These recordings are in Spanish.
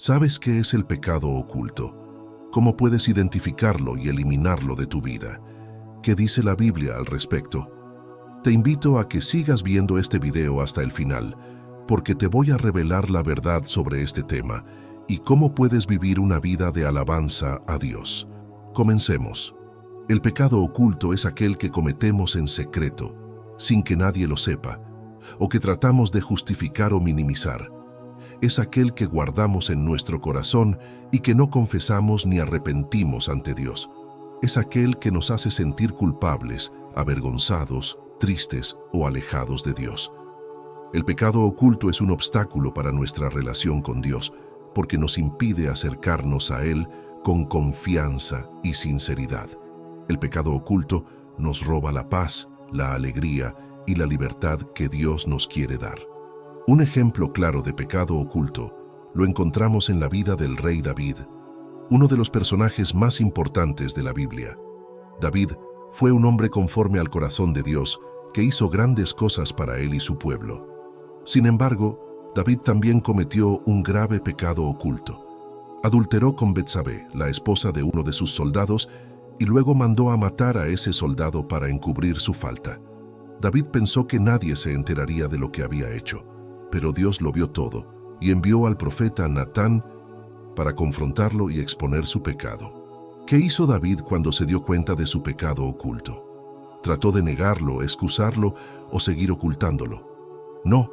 ¿Sabes qué es el pecado oculto? ¿Cómo puedes identificarlo y eliminarlo de tu vida? ¿Qué dice la Biblia al respecto? Te invito a que sigas viendo este video hasta el final, porque te voy a revelar la verdad sobre este tema y cómo puedes vivir una vida de alabanza a Dios. Comencemos. El pecado oculto es aquel que cometemos en secreto, sin que nadie lo sepa, o que tratamos de justificar o minimizar. Es aquel que guardamos en nuestro corazón y que no confesamos ni arrepentimos ante Dios. Es aquel que nos hace sentir culpables, avergonzados, tristes o alejados de Dios. El pecado oculto es un obstáculo para nuestra relación con Dios, porque nos impide acercarnos a Él con confianza y sinceridad. El pecado oculto nos roba la paz, la alegría y la libertad que Dios nos quiere dar. Un ejemplo claro de pecado oculto lo encontramos en la vida del rey David, uno de los personajes más importantes de la Biblia. David fue un hombre conforme al corazón de Dios que hizo grandes cosas para él y su pueblo. Sin embargo, David también cometió un grave pecado oculto. Adulteró con Betsabé, la esposa de uno de sus soldados, y luego mandó a matar a ese soldado para encubrir su falta. David pensó que nadie se enteraría de lo que había hecho, pero Dios lo vio todo y envió al profeta Natán para confrontarlo y exponer su pecado. ¿Qué hizo David cuando se dio cuenta de su pecado oculto? ¿Trató de negarlo, excusarlo o seguir ocultándolo? No.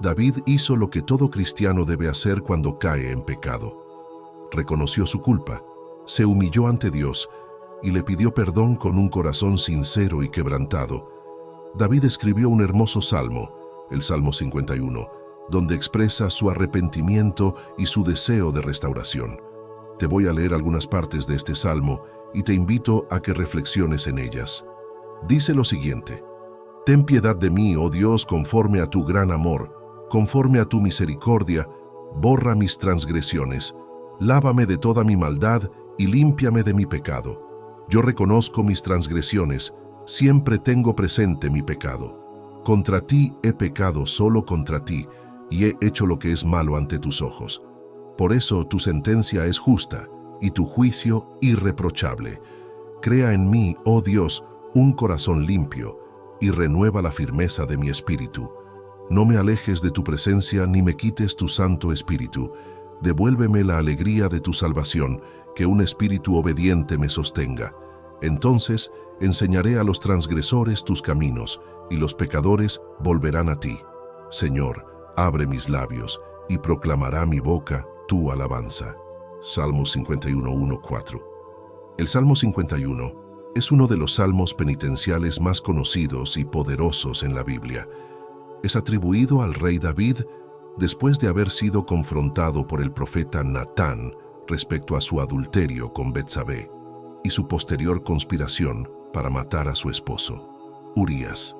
David hizo lo que todo cristiano debe hacer cuando cae en pecado. Reconoció su culpa, se humilló ante Dios y le pidió perdón con un corazón sincero y quebrantado. David escribió un hermoso salmo, el Salmo 51, donde expresa su arrepentimiento y su deseo de restauración. Te voy a leer algunas partes de este salmo y te invito a que reflexiones en ellas. Dice lo siguiente: Ten piedad de mí, oh Dios, conforme a tu gran amor, conforme a tu misericordia, borra mis transgresiones, lávame de toda mi maldad y límpiame de mi pecado. Yo reconozco mis transgresiones, siempre tengo presente mi pecado. Contra ti he pecado, solo contra ti, y he hecho lo que es malo ante tus ojos. Por eso tu sentencia es justa, y tu juicio irreprochable. Crea en mí, oh Dios, un corazón limpio, y renueva la firmeza de mi espíritu. No me alejes de tu presencia, ni me quites tu Santo Espíritu. Devuélveme la alegría de tu salvación, que un espíritu obediente me sostenga. Entonces enseñaré a los transgresores tus caminos, y los pecadores volverán a ti. Señor, abre mis labios, y proclamará mi boca tu alabanza. Salmo 51, 1, 4. El Salmo 51 es uno de los salmos penitenciales más conocidos y poderosos en la Biblia. Es atribuido al rey David después de haber sido confrontado por el profeta Natán respecto a su adulterio con Betsabé y su posterior conspiración para matar a su esposo, Urías.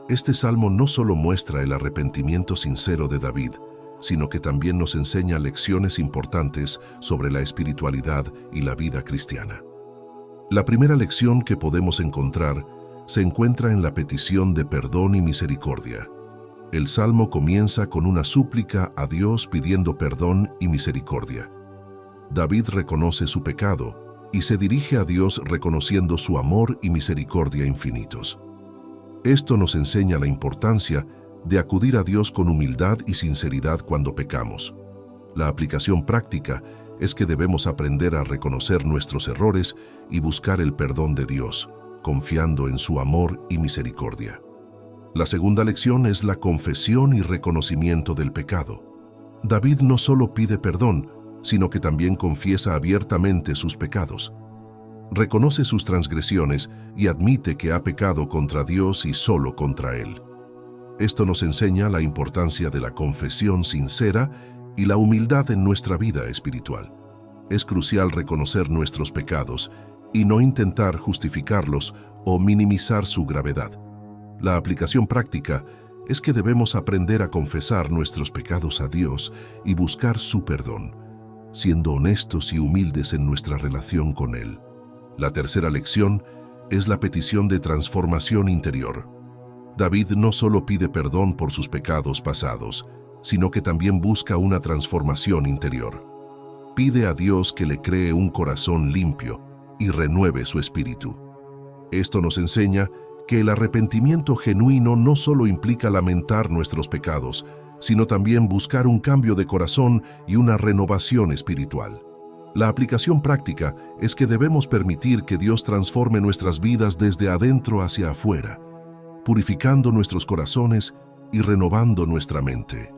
Este salmo no solo muestra el arrepentimiento sincero de David, sino que también nos enseña lecciones importantes sobre la espiritualidad y la vida cristiana. La primera lección que podemos encontrar se encuentra en la petición de perdón y misericordia. El salmo comienza con una súplica a Dios pidiendo perdón y misericordia. David reconoce su pecado y se dirige a Dios reconociendo su amor y misericordia infinitos. Esto nos enseña la importancia de acudir a Dios con humildad y sinceridad cuando pecamos. La aplicación práctica es que debemos aprender a reconocer nuestros errores y buscar el perdón de Dios, confiando en su amor y misericordia. La segunda lección es la confesión y reconocimiento del pecado. David no solo pide perdón, sino que también confiesa abiertamente sus pecados. Reconoce sus transgresiones y admite que ha pecado contra Dios y solo contra Él. Esto nos enseña la importancia de la confesión sincera y la humildad en nuestra vida espiritual. Es crucial reconocer nuestros pecados y no intentar justificarlos o minimizar su gravedad. La aplicación práctica es que debemos aprender a confesar nuestros pecados a Dios y buscar su perdón, siendo honestos y humildes en nuestra relación con Él. La tercera lección es la petición de transformación interior. David no solo pide perdón por sus pecados pasados, sino que también busca una transformación interior. pide a Dios que le cree un corazón limpio y renueve su espíritu. Esto nos enseña que el arrepentimiento genuino no solo implica lamentar nuestros pecados, sino también buscar un cambio de corazón y una renovación espiritual. La aplicación práctica es que debemos permitir que Dios transforme nuestras vidas desde adentro hacia afuera, purificando nuestros corazones y renovando nuestra mente.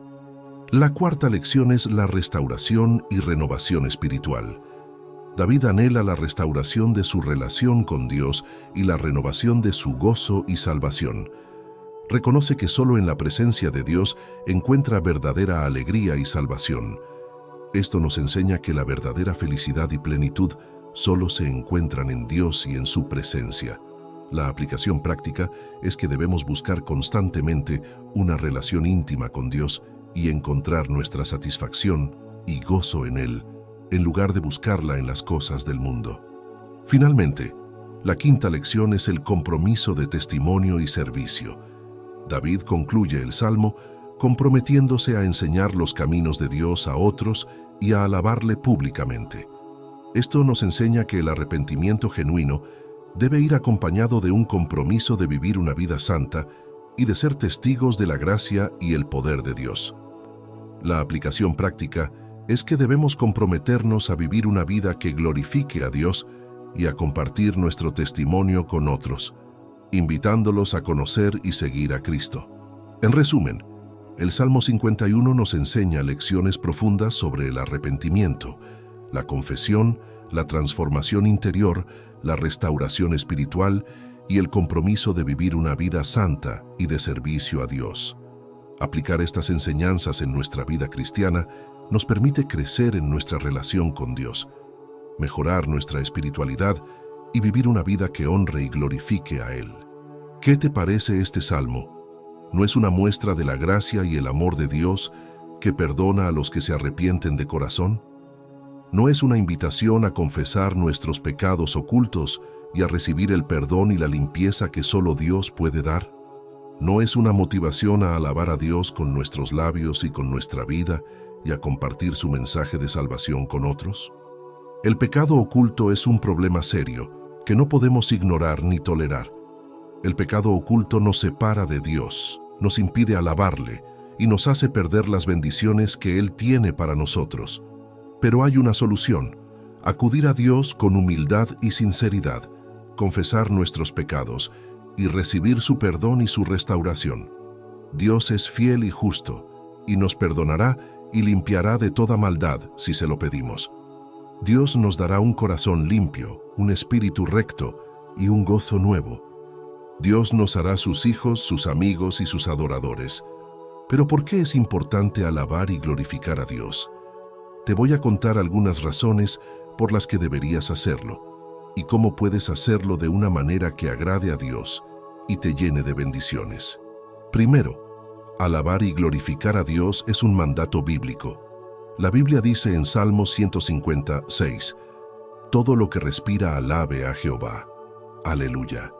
La cuarta lección es la restauración y renovación espiritual. David anhela la restauración de su relación con Dios y la renovación de su gozo y salvación. Reconoce que solo en la presencia de Dios encuentra verdadera alegría y salvación. Esto nos enseña que la verdadera felicidad y plenitud solo se encuentran en Dios y en su presencia. La aplicación práctica es que debemos buscar constantemente una relación íntima con Dios y encontrar nuestra satisfacción y gozo en Él, en lugar de buscarla en las cosas del mundo. Finalmente, la quinta lección es el compromiso de testimonio y servicio. David concluye el Salmo comprometiéndose a enseñar los caminos de Dios a otros y a alabarle públicamente. Esto nos enseña que el arrepentimiento genuino debe ir acompañado de un compromiso de vivir una vida santa y de ser testigos de la gracia y el poder de Dios. La aplicación práctica es que debemos comprometernos a vivir una vida que glorifique a Dios y a compartir nuestro testimonio con otros, invitándolos a conocer y seguir a Cristo. En resumen, el Salmo 51 nos enseña lecciones profundas sobre el arrepentimiento, la confesión, la transformación interior, la restauración espiritual y el compromiso de vivir una vida santa y de servicio a Dios. Aplicar estas enseñanzas en nuestra vida cristiana nos permite crecer en nuestra relación con Dios, mejorar nuestra espiritualidad y vivir una vida que honre y glorifique a Él. ¿Qué te parece este salmo? ¿No es una muestra de la gracia y el amor de Dios que perdona a los que se arrepienten de corazón? ¿No es una invitación a confesar nuestros pecados ocultos y a recibir el perdón y la limpieza que solo Dios puede dar? ¿No es una motivación a alabar a Dios con nuestros labios y con nuestra vida y a compartir su mensaje de salvación con otros? El pecado oculto es un problema serio que no podemos ignorar ni tolerar. El pecado oculto nos separa de Dios, nos impide alabarle y nos hace perder las bendiciones que Él tiene para nosotros. Pero hay una solución: acudir a Dios con humildad y sinceridad, confesar nuestros pecados y recibir su perdón y su restauración. Dios es fiel y justo, y nos perdonará y limpiará de toda maldad si se lo pedimos. Dios nos dará un corazón limpio, un espíritu recto y un gozo nuevo. Dios nos hará sus hijos, sus amigos y sus adoradores. Pero ¿por qué es importante alabar y glorificar a Dios? Te voy a contar algunas razones por las que deberías hacerlo y cómo puedes hacerlo de una manera que agrade a Dios y te llene de bendiciones. Primero, alabar y glorificar a Dios es un mandato bíblico. La Biblia dice en Salmo 156, «Todo lo que respira alabe a Jehová». Aleluya.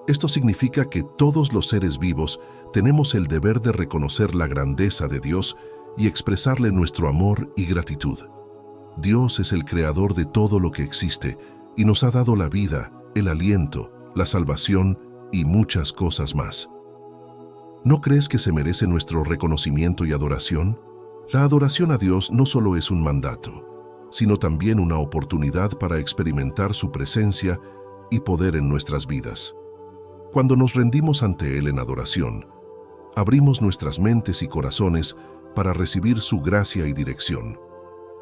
Esto significa que todos los seres vivos tenemos el deber de reconocer la grandeza de Dios y expresarle nuestro amor y gratitud. Dios es el creador de todo lo que existe y nos ha dado la vida, el aliento, la salvación y muchas cosas más. ¿No crees que se merece nuestro reconocimiento y adoración? La adoración a Dios no solo es un mandato, sino también una oportunidad para experimentar su presencia y poder en nuestras vidas. Cuando nos rendimos ante Él en adoración, abrimos nuestras mentes y corazones para recibir su gracia y dirección.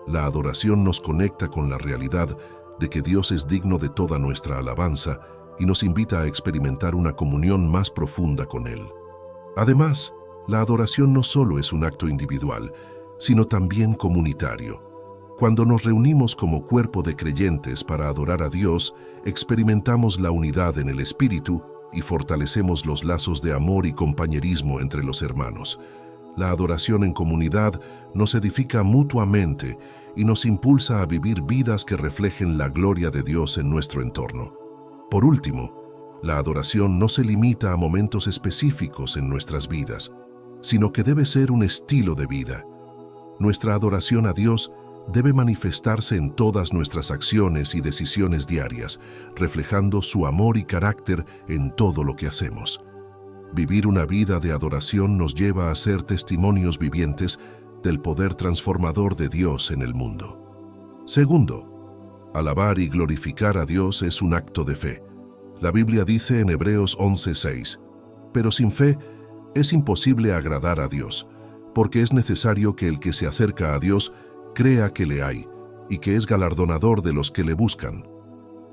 La adoración nos conecta con la realidad de que Dios es digno de toda nuestra alabanza y nos invita a experimentar una comunión más profunda con Él. Además, la adoración no solo es un acto individual, sino también comunitario. Cuando nos reunimos como cuerpo de creyentes para adorar a Dios, experimentamos la unidad en el Espíritu y fortalecemos los lazos de amor y compañerismo entre los hermanos. La adoración en comunidad nos edifica mutuamente y nos impulsa a vivir vidas que reflejen la gloria de Dios en nuestro entorno. Por último, la adoración no se limita a momentos específicos en nuestras vidas, sino que debe ser un estilo de vida. Nuestra adoración a Dios debe manifestarse en todas nuestras acciones y decisiones diarias, reflejando su amor y carácter en todo lo que hacemos. Vivir una vida de adoración nos lleva a ser testimonios vivientes del poder transformador de Dios en el mundo. Segundo, alabar y glorificar a Dios es un acto de fe. La Biblia dice en Hebreos 11:6, pero sin fe es imposible agradar a Dios, porque es necesario que el que se acerca a Dios crea que le hay y que es galardonador de los que le buscan.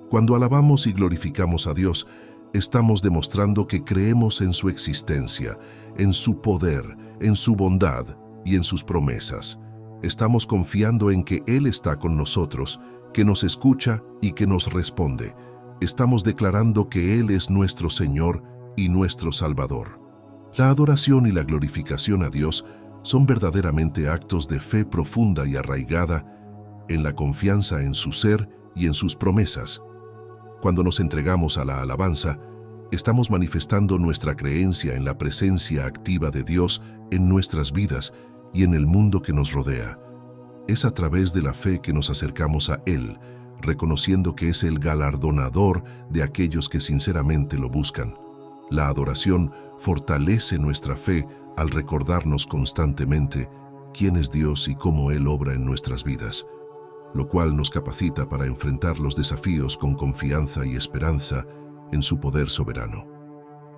Cuando alabamos y glorificamos a Dios, estamos demostrando que creemos en su existencia, en su poder, en su bondad y en sus promesas. Estamos confiando en que Él está con nosotros, que nos escucha y que nos responde. Estamos declarando que Él es nuestro Señor y nuestro Salvador. La adoración y la glorificación a Dios son verdaderamente actos de fe profunda y arraigada en la confianza en su ser y en sus promesas. Cuando nos entregamos a la alabanza, estamos manifestando nuestra creencia en la presencia activa de Dios en nuestras vidas y en el mundo que nos rodea. Es a través de la fe que nos acercamos a Él, reconociendo que es el galardonador de aquellos que sinceramente lo buscan. La adoración fortalece nuestra fe al recordarnos constantemente quién es Dios y cómo Él obra en nuestras vidas, lo cual nos capacita para enfrentar los desafíos con confianza y esperanza en su poder soberano.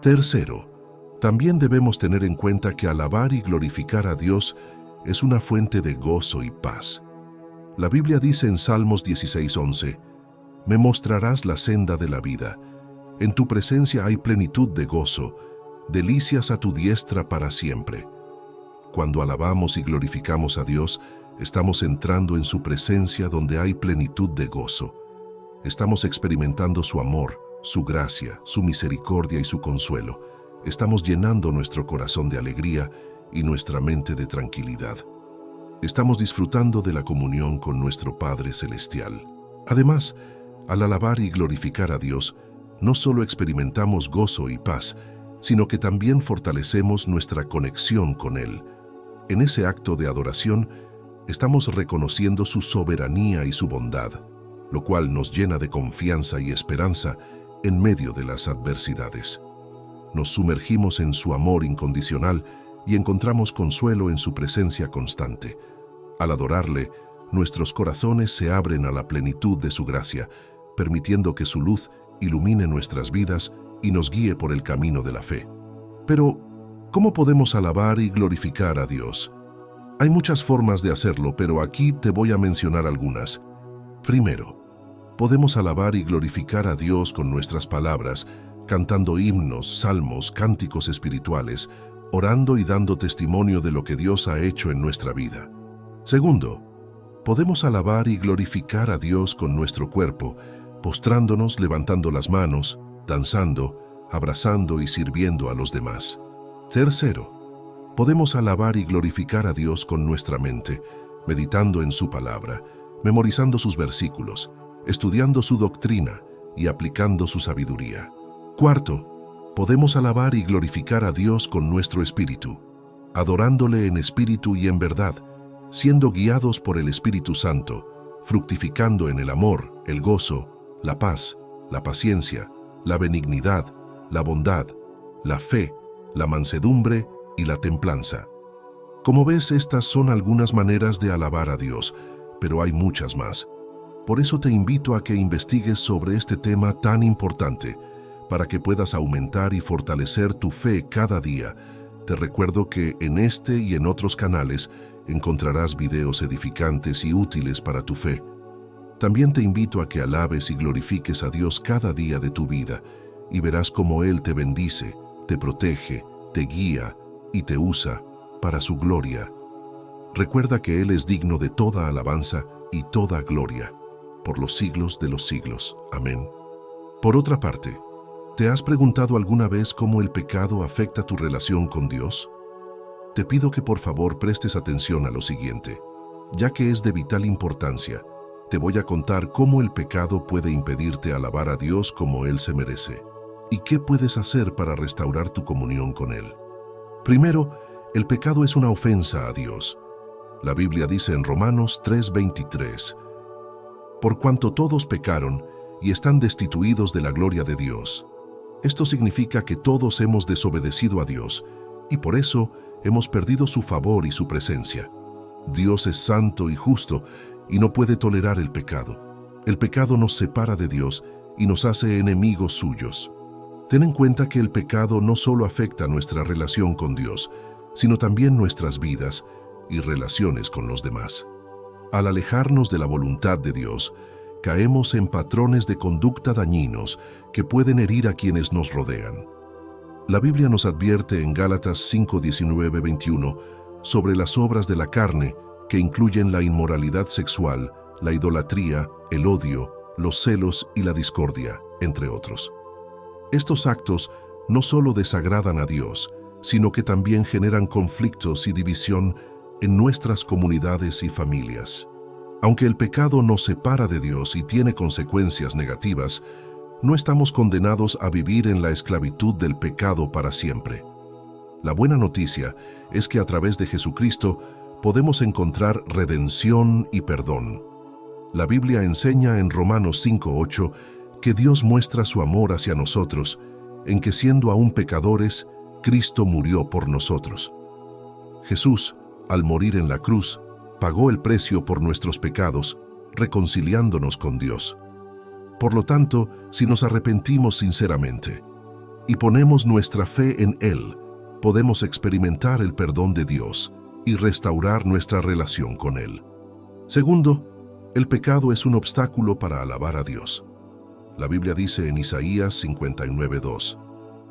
Tercero, también debemos tener en cuenta que alabar y glorificar a Dios es una fuente de gozo y paz. La Biblia dice en Salmos 16:11, «Me mostrarás la senda de la vida. En tu presencia hay plenitud de gozo, delicias a tu diestra para siempre». Cuando alabamos y glorificamos a Dios, estamos entrando en su presencia donde hay plenitud de gozo. Estamos experimentando su amor, su gracia, su misericordia y su consuelo. Estamos llenando nuestro corazón de alegría y nuestra mente de tranquilidad. Estamos disfrutando de la comunión con nuestro Padre Celestial. Además, al alabar y glorificar a Dios, no solo experimentamos gozo y paz, sino que también fortalecemos nuestra conexión con Él. En ese acto de adoración, estamos reconociendo su soberanía y su bondad, lo cual nos llena de confianza y esperanza en medio de las adversidades. Nos sumergimos en su amor incondicional y encontramos consuelo en su presencia constante. Al adorarle, nuestros corazones se abren a la plenitud de su gracia, permitiendo que su luz ilumine nuestras vidas y nos guíe por el camino de la fe. Pero, ¿cómo podemos alabar y glorificar a Dios? Hay muchas formas de hacerlo, pero aquí te voy a mencionar algunas. Primero, podemos alabar y glorificar a Dios con nuestras palabras, cantando himnos, salmos, cánticos espirituales, orando y dando testimonio de lo que Dios ha hecho en nuestra vida. Segundo, podemos alabar y glorificar a Dios con nuestro cuerpo, postrándonos, levantando las manos, danzando, abrazando y sirviendo a los demás. Tercero, podemos alabar y glorificar a Dios con nuestra mente, meditando en su palabra, memorizando sus versículos, estudiando su doctrina y aplicando su sabiduría. Cuarto, podemos alabar y glorificar a Dios con nuestro espíritu, adorándole en espíritu y en verdad, siendo guiados por el Espíritu Santo, fructificando en el amor, el gozo, la paz, la paciencia, la benignidad, la bondad, la fe, la mansedumbre y la templanza. Como ves, estas son algunas maneras de alabar a Dios, pero hay muchas más. Por eso te invito a que investigues sobre este tema tan importante, para que puedas aumentar y fortalecer tu fe cada día. Te recuerdo que en este y en otros canales encontrarás videos edificantes y útiles para tu fe. También te invito a que alabes y glorifiques a Dios cada día de tu vida y verás cómo Él te bendice, te protege, te guía y te usa para su gloria. Recuerda que Él es digno de toda alabanza y toda gloria, por los siglos de los siglos. Amén. Por otra parte, ¿te has preguntado alguna vez cómo el pecado afecta tu relación con Dios? Te pido que por favor prestes atención a lo siguiente, ya que es de vital importancia. Te voy a contar cómo el pecado puede impedirte alabar a Dios como Él se merece, y qué puedes hacer para restaurar tu comunión con Él. Primero, el pecado es una ofensa a Dios. La Biblia dice en Romanos 3:23, por cuanto todos pecaron y están destituidos de la gloria de Dios. Esto significa que todos hemos desobedecido a Dios y por eso hemos perdido su favor y su presencia. Dios es santo y justo y no puede tolerar el pecado. El pecado nos separa de Dios y nos hace enemigos suyos. Ten en cuenta que el pecado no solo afecta nuestra relación con Dios, sino también nuestras vidas y relaciones con los demás. Al alejarnos de la voluntad de Dios, caemos en patrones de conducta dañinos que pueden herir a quienes nos rodean. La Biblia nos advierte en Gálatas 5:19-21 sobre las obras de la carne que incluyen la inmoralidad sexual, la idolatría, el odio, los celos y la discordia, entre otros. Estos actos no solo desagradan a Dios, sino que también generan conflictos y división en nuestras comunidades y familias. Aunque el pecado nos separa de Dios y tiene consecuencias negativas, no estamos condenados a vivir en la esclavitud del pecado para siempre. La buena noticia es que a través de Jesucristo podemos encontrar redención y perdón. La Biblia enseña en Romanos 5:8 que Dios muestra su amor hacia nosotros, en que siendo aún pecadores, Cristo murió por nosotros. Jesús, al morir en la cruz, pagó el precio por nuestros pecados, reconciliándonos con Dios. Por lo tanto, si nos arrepentimos sinceramente y ponemos nuestra fe en Él, podemos experimentar el perdón de Dios y restaurar nuestra relación con Él. Segundo, el pecado es un obstáculo para alabar a Dios. La Biblia dice en Isaías 59:2,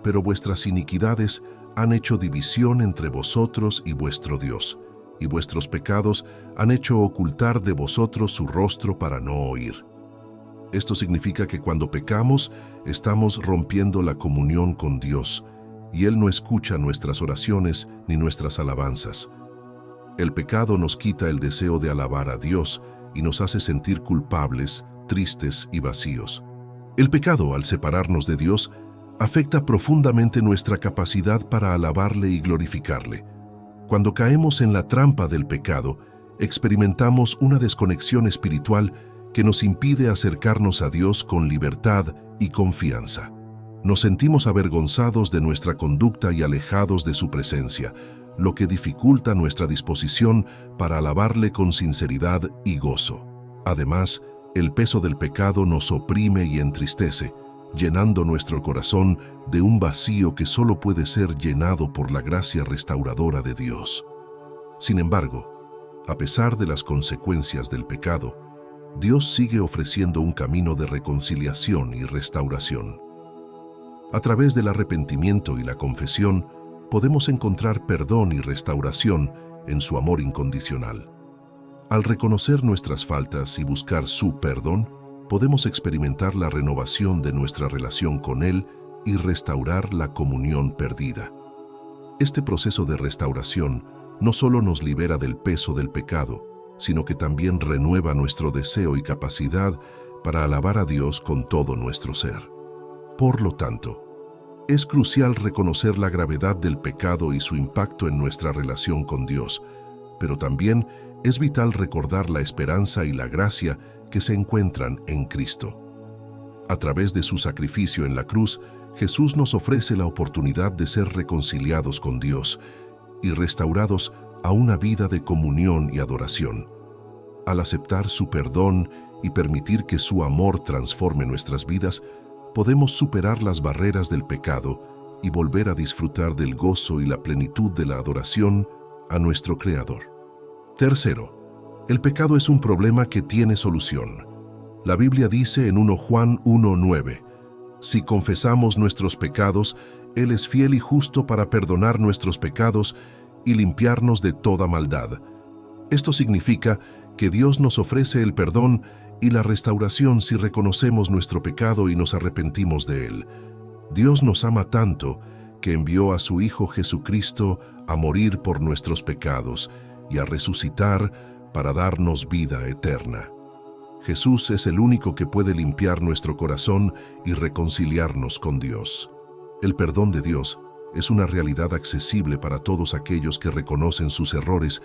pero vuestras iniquidades han hecho división entre vosotros y vuestro Dios, y vuestros pecados han hecho ocultar de vosotros su rostro para no oír. Esto significa que cuando pecamos, estamos rompiendo la comunión con Dios, y Él no escucha nuestras oraciones ni nuestras alabanzas. El pecado nos quita el deseo de alabar a Dios y nos hace sentir culpables, tristes y vacíos. El pecado, al separarnos de Dios, afecta profundamente nuestra capacidad para alabarle y glorificarle. Cuando caemos en la trampa del pecado, experimentamos una desconexión espiritual que nos impide acercarnos a Dios con libertad y confianza. Nos sentimos avergonzados de nuestra conducta y alejados de su presencia, lo que dificulta nuestra disposición para alabarle con sinceridad y gozo. Además, el peso del pecado nos oprime y entristece, llenando nuestro corazón de un vacío que solo puede ser llenado por la gracia restauradora de Dios. Sin embargo, a pesar de las consecuencias del pecado, Dios sigue ofreciendo un camino de reconciliación y restauración. A través del arrepentimiento y la confesión, podemos encontrar perdón y restauración en su amor incondicional. Al reconocer nuestras faltas y buscar su perdón, podemos experimentar la renovación de nuestra relación con Él y restaurar la comunión perdida. Este proceso de restauración no solo nos libera del peso del pecado, sino que también renueva nuestro deseo y capacidad para alabar a Dios con todo nuestro ser. Por lo tanto, es crucial reconocer la gravedad del pecado y su impacto en nuestra relación con Dios, pero también es vital recordar la esperanza y la gracia que se encuentran en Cristo. A través de su sacrificio en la cruz, Jesús nos ofrece la oportunidad de ser reconciliados con Dios y restaurados a una vida de comunión y adoración. Al aceptar su perdón y permitir que su amor transforme nuestras vidas, podemos superar las barreras del pecado y volver a disfrutar del gozo y la plenitud de la adoración a nuestro Creador. Tercero, el pecado es un problema que tiene solución. La Biblia dice en 1 Juan 1:9, si confesamos nuestros pecados, Él es fiel y justo para perdonar nuestros pecados y limpiarnos de toda maldad. Esto significa que Dios nos ofrece el perdón y la restauración si reconocemos nuestro pecado y nos arrepentimos de él. Dios nos ama tanto que envió a su Hijo Jesucristo a morir por nuestros pecados y a resucitar para darnos vida eterna. Jesús es el único que puede limpiar nuestro corazón y reconciliarnos con Dios. El perdón de Dios es una realidad accesible para todos aquellos que reconocen sus errores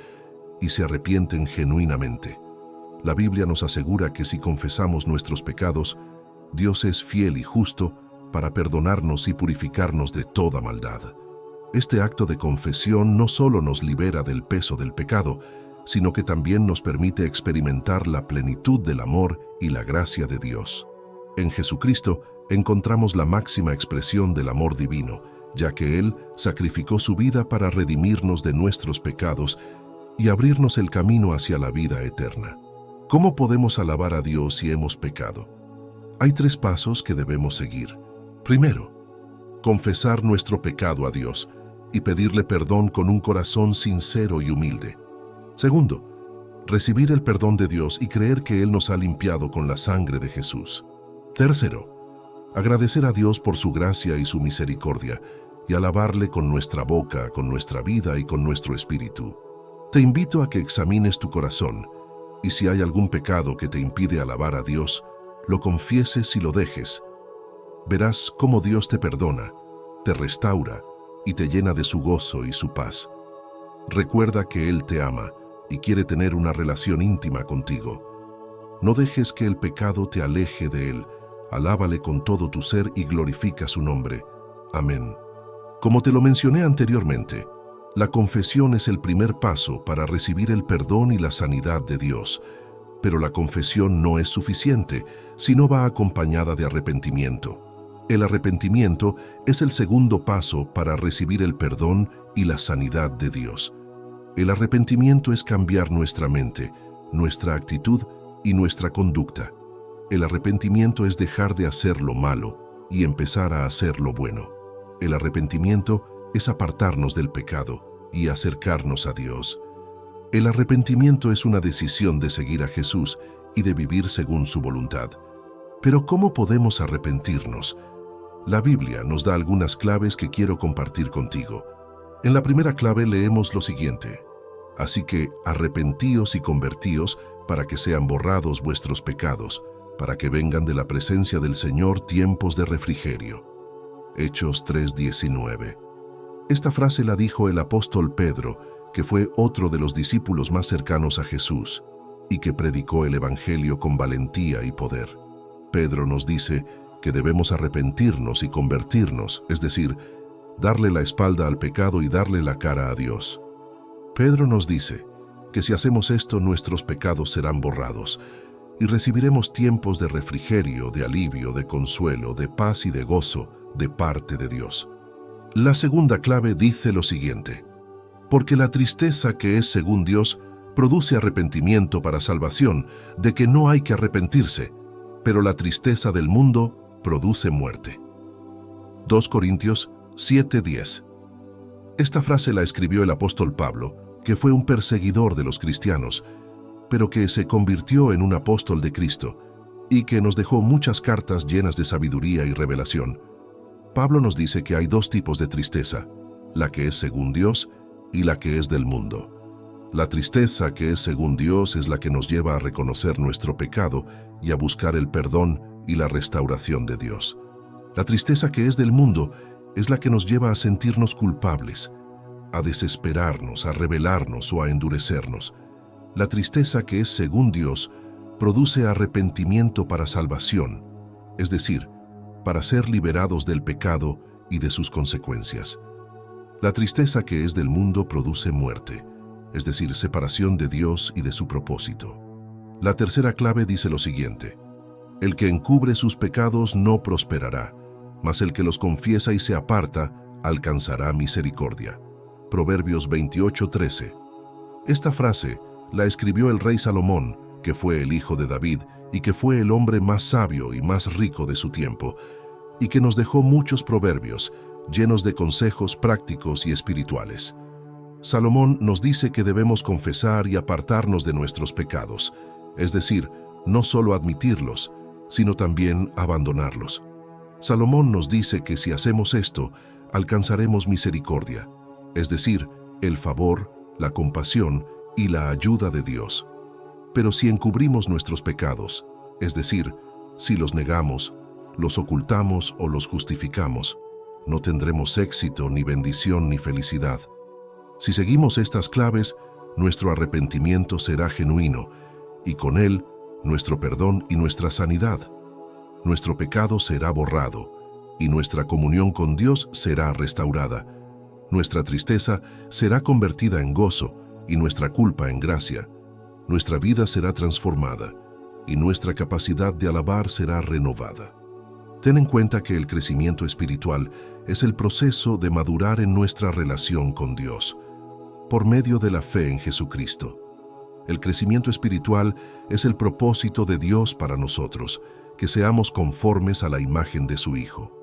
y se arrepienten genuinamente. La Biblia nos asegura que si confesamos nuestros pecados, Dios es fiel y justo para perdonarnos y purificarnos de toda maldad. Este acto de confesión no solo nos libera del peso del pecado, sino que también nos permite experimentar la plenitud del amor y la gracia de Dios. En Jesucristo encontramos la máxima expresión del amor divino, ya que Él sacrificó su vida para redimirnos de nuestros pecados y abrirnos el camino hacia la vida eterna. ¿Cómo podemos alabar a Dios si hemos pecado? Hay 3 pasos que debemos seguir. Primero, confesar nuestro pecado a Dios y pedirle perdón con un corazón sincero y humilde. Segundo, recibir el perdón de Dios y creer que Él nos ha limpiado con la sangre de Jesús. Tercero, agradecer a Dios por su gracia y su misericordia y alabarle con nuestra boca, con nuestra vida y con nuestro espíritu. Te invito a que examines tu corazón y si hay algún pecado que te impide alabar a Dios, lo confieses y lo dejes. Verás cómo Dios te perdona, te restaura y te llena de su gozo y su paz. Recuerda que Él te ama y quiere tener una relación íntima contigo. No dejes que el pecado te aleje de Él. Alábale con todo tu ser y glorifica su nombre. Amén. Como te lo mencioné anteriormente, la confesión es el primer paso para recibir el perdón y la sanidad de Dios. Pero la confesión no es suficiente si no va acompañada de arrepentimiento. El arrepentimiento es el segundo paso para recibir el perdón y la sanidad de Dios. El arrepentimiento es cambiar nuestra mente, nuestra actitud y nuestra conducta. El arrepentimiento es dejar de hacer lo malo y empezar a hacer lo bueno. El arrepentimiento es apartarnos del pecado y acercarnos a Dios. El arrepentimiento es una decisión de seguir a Jesús y de vivir según su voluntad. Pero ¿cómo podemos arrepentirnos? La Biblia nos da algunas claves que quiero compartir contigo. En la primera clave leemos lo siguiente: así que arrepentíos y convertíos para que sean borrados vuestros pecados, para que vengan de la presencia del Señor tiempos de refrigerio. Hechos 3:19. Esta frase la dijo el apóstol Pedro, que fue otro de los discípulos más cercanos a Jesús y que predicó el Evangelio con valentía y poder. Pedro nos dice que debemos arrepentirnos y convertirnos, es decir, darle la espalda al pecado y darle la cara a Dios. Pedro nos dice que si hacemos esto, nuestros pecados serán borrados y recibiremos tiempos de refrigerio, de alivio, de consuelo, de paz y de gozo de parte de Dios. La segunda clave dice lo siguiente: porque la tristeza que es según Dios produce arrepentimiento para salvación, de que no hay que arrepentirse, pero la tristeza del mundo produce muerte. 2 Corintios 7:10. Esta frase la escribió el apóstol Pablo, que fue un perseguidor de los cristianos, pero que se convirtió en un apóstol de Cristo y que nos dejó muchas cartas llenas de sabiduría y revelación. Pablo nos dice que hay 2 tipos de tristeza: la que es según Dios y la que es del mundo. La tristeza que es según Dios es la que nos lleva a reconocer nuestro pecado y a buscar el perdón y la restauración de Dios. La tristeza que es del mundo es la que nos lleva a sentirnos culpables, a desesperarnos, a rebelarnos o a endurecernos. La tristeza que es según Dios produce arrepentimiento para salvación, es decir, para ser liberados del pecado y de sus consecuencias. La tristeza que es del mundo produce muerte, es decir, separación de Dios y de su propósito. La tercera clave dice lo siguiente: el que encubre sus pecados no prosperará, mas el que los confiesa y se aparta alcanzará misericordia. Proverbios 28:13. Esta frase la escribió el rey Salomón, que fue el hijo de David y que fue el hombre más sabio y más rico de su tiempo, y que nos dejó muchos proverbios llenos de consejos prácticos y espirituales. Salomón nos dice que debemos confesar y apartarnos de nuestros pecados, es decir, no solo admitirlos, sino también abandonarlos. Salomón nos dice que si hacemos esto, alcanzaremos misericordia, es decir, el favor, la compasión y la ayuda de Dios. Pero si encubrimos nuestros pecados, es decir, si los negamos, los ocultamos o los justificamos, no tendremos éxito, ni bendición, ni felicidad. Si seguimos estas claves, nuestro arrepentimiento será genuino y con él nuestro perdón y nuestra sanidad. Nuestro pecado será borrado y nuestra comunión con Dios será restaurada. Nuestra tristeza será convertida en gozo y nuestra culpa en gracia. Nuestra vida será transformada y nuestra capacidad de alabar será renovada. Ten en cuenta que el crecimiento espiritual es el proceso de madurar en nuestra relación con Dios, por medio de la fe en Jesucristo. El crecimiento espiritual es el propósito de Dios para nosotros, que seamos conformes a la imagen de su Hijo.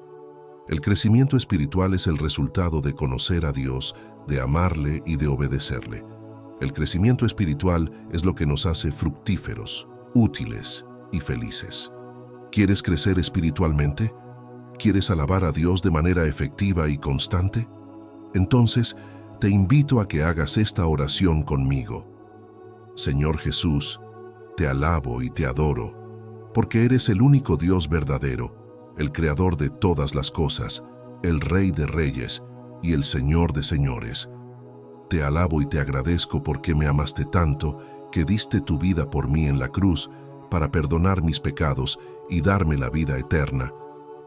El crecimiento espiritual es el resultado de conocer a Dios, de amarle y de obedecerle. El crecimiento espiritual es lo que nos hace fructíferos, útiles y felices. ¿Quieres crecer espiritualmente? ¿Quieres alabar a Dios de manera efectiva y constante? Entonces, te invito a que hagas esta oración conmigo. Señor Jesús, te alabo y te adoro, porque eres el único Dios verdadero, el Creador de todas las cosas, el Rey de Reyes y el Señor de Señores. Te alabo y te agradezco porque me amaste tanto que diste tu vida por mí en la cruz para perdonar mis pecados y darme la vida eterna.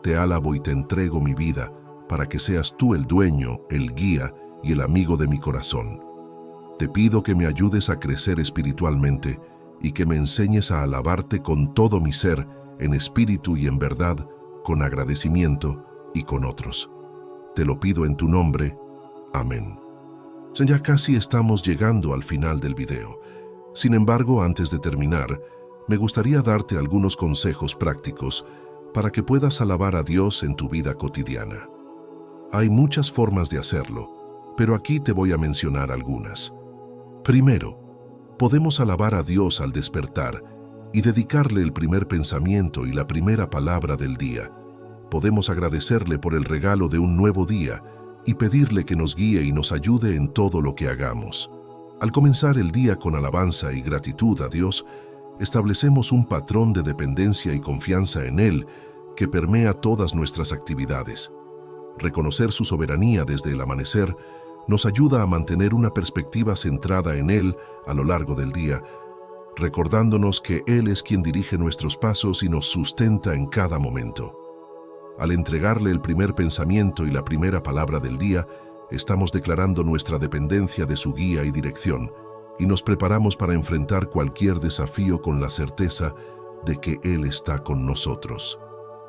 Te alabo y te entrego mi vida para que seas tú el dueño, el guía y el amigo de mi corazón. Te pido que me ayudes a crecer espiritualmente y que me enseñes a alabarte con todo mi ser, en espíritu y en verdad, con agradecimiento y con otros. Te lo pido en tu nombre. Amén. Ya casi estamos llegando al final del video. Sin embargo, antes de terminar, me gustaría darte algunos consejos prácticos para que puedas alabar a Dios en tu vida cotidiana. Hay muchas formas de hacerlo, pero aquí te voy a mencionar algunas. Primero, podemos alabar a Dios al despertar y dedicarle el primer pensamiento y la primera palabra del día. Podemos agradecerle por el regalo de un nuevo día y pedirle que nos guíe y nos ayude en todo lo que hagamos. Al comenzar el día con alabanza y gratitud a Dios, establecemos un patrón de dependencia y confianza en Él que permea todas nuestras actividades. Reconocer su soberanía desde el amanecer nos ayuda a mantener una perspectiva centrada en Él a lo largo del día, recordándonos que Él es quien dirige nuestros pasos y nos sustenta en cada momento. Al entregarle el primer pensamiento y la primera palabra del día, estamos declarando nuestra dependencia de su guía y dirección, y nos preparamos para enfrentar cualquier desafío con la certeza de que Él está con nosotros.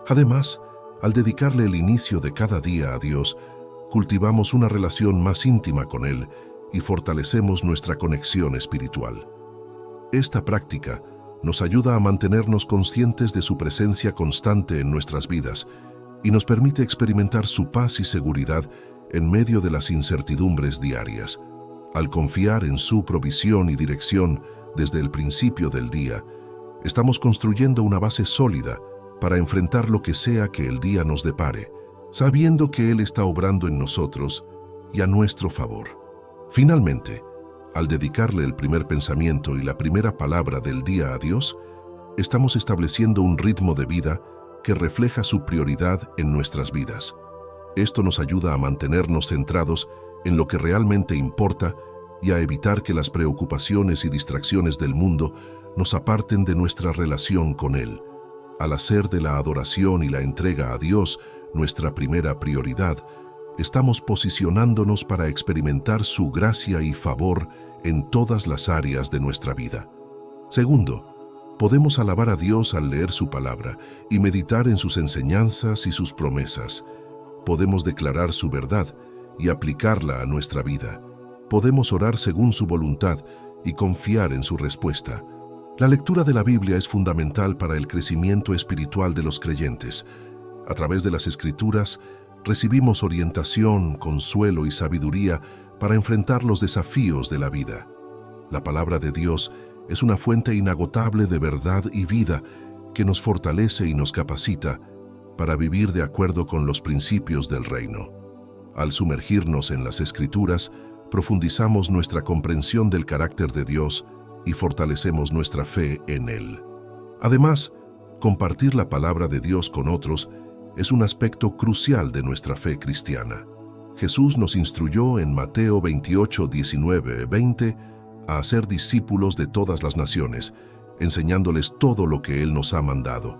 Además, al dedicarle el inicio de cada día a Dios, cultivamos una relación más íntima con Él y fortalecemos nuestra conexión espiritual. Esta práctica nos ayuda a mantenernos conscientes de su presencia constante en nuestras vidas y nos permite experimentar su paz y seguridad en medio de las incertidumbres diarias. Al confiar en su provisión y dirección desde el principio del día, estamos construyendo una base sólida para enfrentar lo que sea que el día nos depare, sabiendo que Él está obrando en nosotros y a nuestro favor. Finalmente, al dedicarle el primer pensamiento y la primera palabra del día a Dios, estamos estableciendo un ritmo de vida que refleja su prioridad en nuestras vidas. Esto nos ayuda a mantenernos centrados en lo que realmente importa y a evitar que las preocupaciones y distracciones del mundo nos aparten de nuestra relación con Él. Al hacer de la adoración y la entrega a Dios nuestra primera prioridad, estamos posicionándonos para experimentar su gracia y favor en todas las áreas de nuestra vida. Segundo, podemos alabar a Dios al leer su palabra y meditar en sus enseñanzas y sus promesas. Podemos declarar su verdad y aplicarla a nuestra vida. Podemos orar según su voluntad y confiar en su respuesta. La lectura de la Biblia es fundamental para el crecimiento espiritual de los creyentes. A través de las Escrituras, recibimos orientación, consuelo y sabiduría para enfrentar los desafíos de la vida. La palabra de Dios es una fuente inagotable de verdad y vida que nos fortalece y nos capacita para vivir de acuerdo con los principios del reino. Al sumergirnos en las Escrituras, profundizamos nuestra comprensión del carácter de Dios y fortalecemos nuestra fe en Él. Además, compartir la palabra de Dios con otros es un aspecto crucial de nuestra fe cristiana. Jesús nos instruyó en Mateo 28, 19, 20 a hacer discípulos de todas las naciones, enseñándoles todo lo que Él nos ha mandado.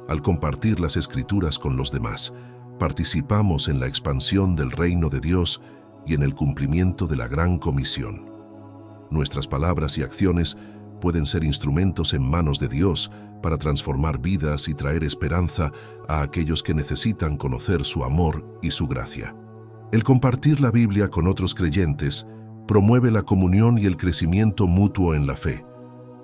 Al compartir las Escrituras con los demás, participamos en la expansión del reino de Dios y en el cumplimiento de la gran comisión. Nuestras palabras y acciones pueden ser instrumentos en manos de Dios para transformar vidas y traer esperanza a aquellos que necesitan conocer su amor y su gracia. El compartir la Biblia con otros creyentes promueve la comunión y el crecimiento mutuo en la fe.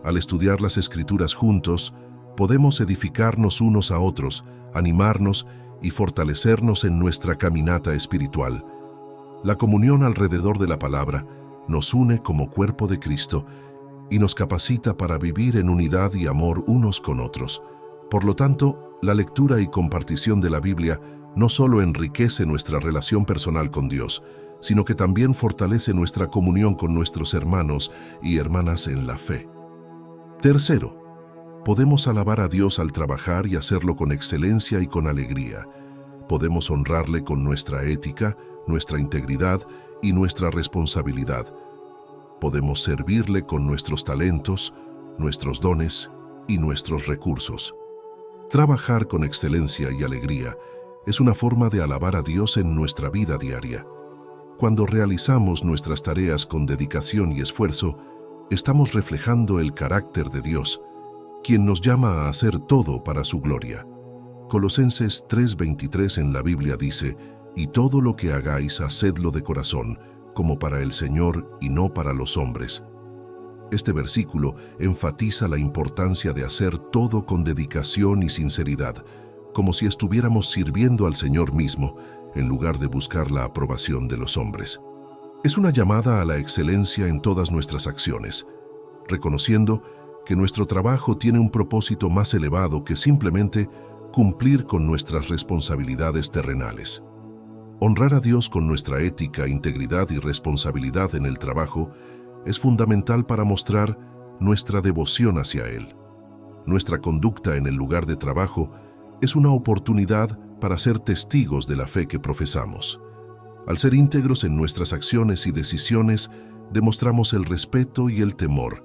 Al estudiar las Escrituras juntos, podemos edificarnos unos a otros, animarnos y fortalecernos en nuestra caminata espiritual. La comunión alrededor de la palabra nos une como cuerpo de Cristo y nos capacita para vivir en unidad y amor unos con otros. Por lo tanto, la lectura y compartición de la Biblia no solo enriquece nuestra relación personal con Dios, sino que también fortalece nuestra comunión con nuestros hermanos y hermanas en la fe. Tercero, podemos alabar a Dios al trabajar y hacerlo con excelencia y con alegría. Podemos honrarle con nuestra ética, nuestra integridad y nuestra responsabilidad. Podemos servirle con nuestros talentos, nuestros dones y nuestros recursos. Trabajar con excelencia y alegría es una forma de alabar a Dios en nuestra vida diaria. Cuando realizamos nuestras tareas con dedicación y esfuerzo, estamos reflejando el carácter de Dios, quien nos llama a hacer todo para su gloria. Colosenses 3:23 en la Biblia dice: «Y todo lo que hagáis, hacedlo de corazón, como para el Señor y no para los hombres». Este versículo enfatiza la importancia de hacer todo con dedicación y sinceridad, como si estuviéramos sirviendo al Señor mismo, en lugar de buscar la aprobación de los hombres. Es una llamada a la excelencia en todas nuestras acciones, reconociendo que nuestro trabajo tiene un propósito más elevado que simplemente cumplir con nuestras responsabilidades terrenales. Honrar a Dios con nuestra ética, integridad y responsabilidad en el trabajo es fundamental para mostrar nuestra devoción hacia Él. Nuestra conducta en el lugar de trabajo es una oportunidad para ser testigos de la fe que profesamos. Al ser íntegros en nuestras acciones y decisiones, demostramos el respeto y el temor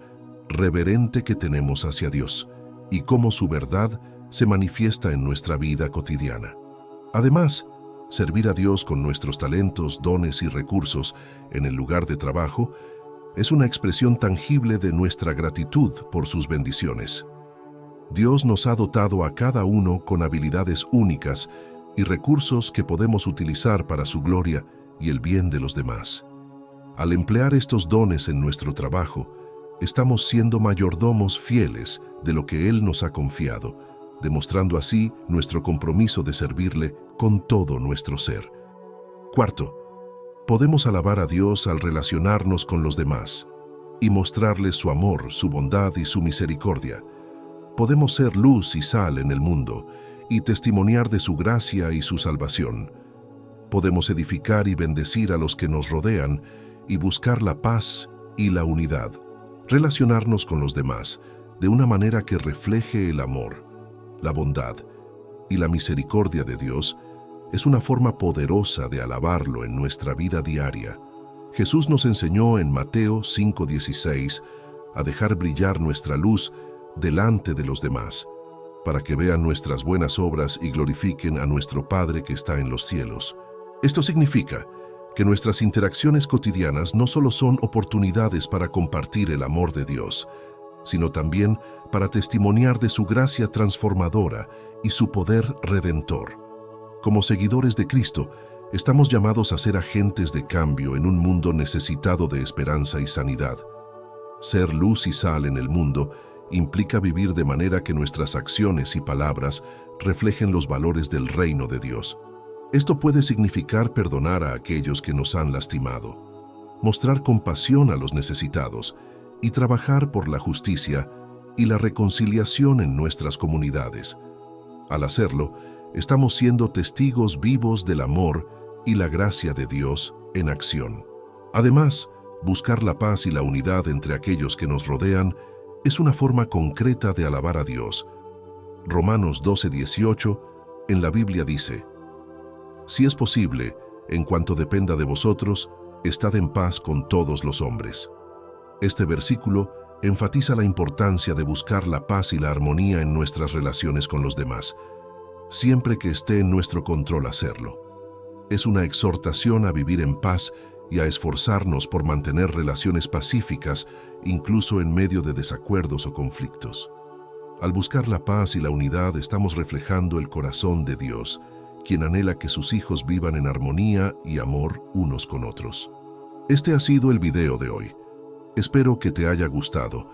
reverente que tenemos hacia Dios y cómo su verdad se manifiesta en nuestra vida cotidiana. Además, servir a Dios con nuestros talentos, dones y recursos en el lugar de trabajo es una expresión tangible de nuestra gratitud por sus bendiciones. Dios nos ha dotado a cada uno con habilidades únicas y recursos que podemos utilizar para su gloria y el bien de los demás. Al emplear estos dones en nuestro trabajo, estamos siendo mayordomos fieles de lo que Él nos ha confiado, demostrando así nuestro compromiso de servirle con todo nuestro ser. Cuarto, podemos alabar a Dios al relacionarnos con los demás y mostrarles su amor, su bondad y su misericordia. Podemos ser luz y sal en el mundo y testimoniar de su gracia y su salvación. Podemos edificar y bendecir a los que nos rodean y buscar la paz y la unidad. Relacionarnos con los demás de una manera que refleje el amor, la bondad y la misericordia de Dios es una forma poderosa de alabarlo en nuestra vida diaria. Jesús nos enseñó en Mateo 5:16 a dejar brillar nuestra luz delante de los demás, para que vean nuestras buenas obras y glorifiquen a nuestro Padre que está en los cielos. Esto significa que nuestras interacciones cotidianas no solo son oportunidades para compartir el amor de Dios, sino también para testimoniar de su gracia transformadora y su poder redentor. Como seguidores de Cristo, estamos llamados a ser agentes de cambio en un mundo necesitado de esperanza y sanidad. Ser luz y sal en el mundo implica vivir de manera que nuestras acciones y palabras reflejen los valores del reino de Dios. Esto puede significar perdonar a aquellos que nos han lastimado, mostrar compasión a los necesitados y trabajar por la justicia y la reconciliación en nuestras comunidades. Al hacerlo, estamos siendo testigos vivos del amor y la gracia de Dios en acción. Además, buscar la paz y la unidad entre aquellos que nos rodean es una forma concreta de alabar a Dios. Romanos 12:18 en la Biblia dice: «Si es posible, en cuanto dependa de vosotros, estad en paz con todos los hombres». Este versículo enfatiza la importancia de buscar la paz y la armonía en nuestras relaciones con los demás, siempre que esté en nuestro control hacerlo. Es una exhortación a vivir en paz y a esforzarnos por mantener relaciones pacíficas, incluso en medio de desacuerdos o conflictos. Al buscar la paz y la unidad, estamos reflejando el corazón de Dios, quien anhela que sus hijos vivan en armonía y amor unos con otros. Este ha sido el video de hoy. Espero que te haya gustado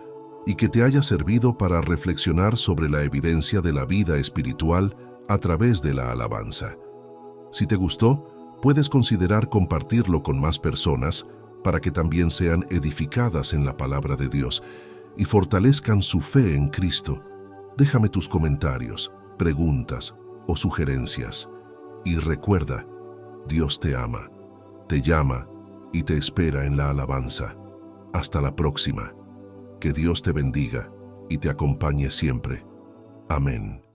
y que te haya servido para reflexionar sobre la evidencia de la vida espiritual a través de la alabanza. Si te gustó, puedes considerar compartirlo con más personas para que también sean edificadas en la palabra de Dios y fortalezcan su fe en Cristo. Déjame tus comentarios, preguntas o sugerencias. Y recuerda, Dios te ama, te llama y te espera en la alabanza. Hasta la próxima. Que Dios te bendiga y te acompañe siempre. Amén.